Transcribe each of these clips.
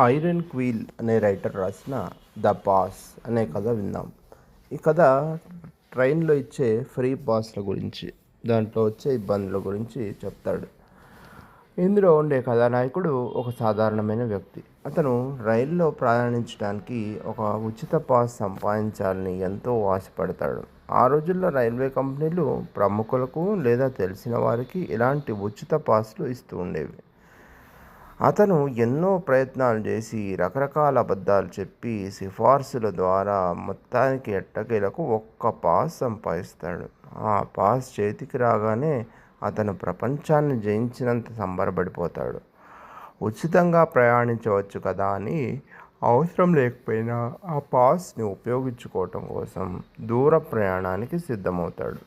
Iron క్వీల్ అనే writer రాసిన the pass అనే కథ విందాం. ఈ కథ ట్రైన్లో ఇచ్చే ఫ్రీ పాస్ల గురించి, దాంట్లో వచ్చే ఇబ్బందుల గురించి చెప్తాడు. ఇందులో ఉండే కథానాయకుడు ఒక సాధారణమైన వ్యక్తి. అతను రైల్లో ప్రయాణించడానికి ఒక ఉచిత పాస్ సంపాదించాలని ఎంతో ఆశపడతాడు. ఆ రోజుల్లో రైల్వే కంపెనీలు ప్రముఖులకు లేదా తెలిసిన వారికి ఇలాంటి ఉచిత పాస్లు ఇస్తూ ఉండేవి. అతను ఎన్నో ప్రయత్నాలు చేసి రకరకాల అబద్ధాలు చెప్పి సిఫార్సుల ద్వారా మొత్తానికి ఎట్టకేలకు ఒక్క పాస్ సంపాదిస్తాడు. ఆ పాస్ చేతికి రాగానే అతను ప్రపంచాన్ని జయించినంత సంబరపడిపోతాడు. ఉచితంగా ప్రయాణించవచ్చు కదా అని అవసరం లేకపోయినా ఆ పాస్ని ఉపయోగించుకోవటం కోసం దూర ప్రయాణానికి సిద్ధమవుతాడు.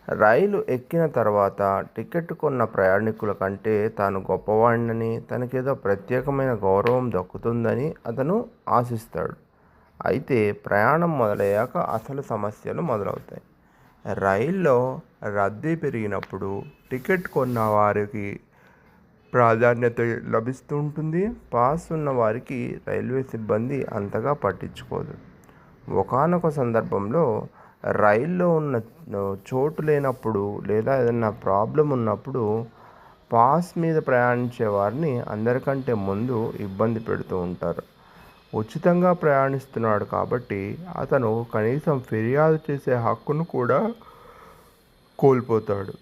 రైలు ఎక్కిన తర్వాత టికెట్ కొన్న ప్రయాణికుల కంటే తాను గొప్పవాడినని, తనకేదో ప్రత్యేకమైన గౌరవం దక్కుతుందని అతను ఆశిస్తాడు. అయితే ప్రయాణం మొదలయ్యాక అసలు సమస్యలు మొదలవుతాయి. రైల్లో రద్దీ పెరిగినప్పుడు టికెట్ కొన్న వారికి ప్రాధాన్యత లభిస్తూ ఉంటుంది. పాస్ ఉన్న వారికి రైల్వే సిబ్బంది అంతగా పట్టించుకోదు. ఒకానొక సందర్భంలో రైల్లో ఉన్న చోటు లేనప్పుడు లేదా ఏదైనా ప్రాబ్లం ఉన్నప్పుడు పాస్ మీద ప్రయాణించే వారిని అందరికంటే ముందు ఇబ్బంది పెడుతూ ఉంటారు. ఉచితంగా ప్రయాణిస్తున్నాడు కాబట్టి అతను కనీసం ఫిర్యాదు చేసే హక్కును కూడా కోల్పోతాడు.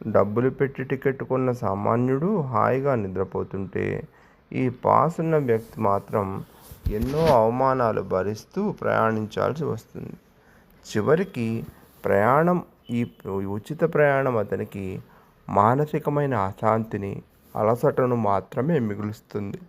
డబ్బులు పెట్టి టికెట్ కొన్న సామాన్యుడు హాయిగా నిద్రపోతుంటే, ఈ పాస్ ఉన్న వ్యక్తి మాత్రం ఎన్నో అవమానాలు భరిస్తూ ప్రయాణించాల్సి వస్తుంది. చివరికి ప్రయాణం ఈ ఉచిత ప్రయాణం అతనికి మానసికమైన అశాంతిని, అలసటను మాత్రమే మిగులుస్తుంది.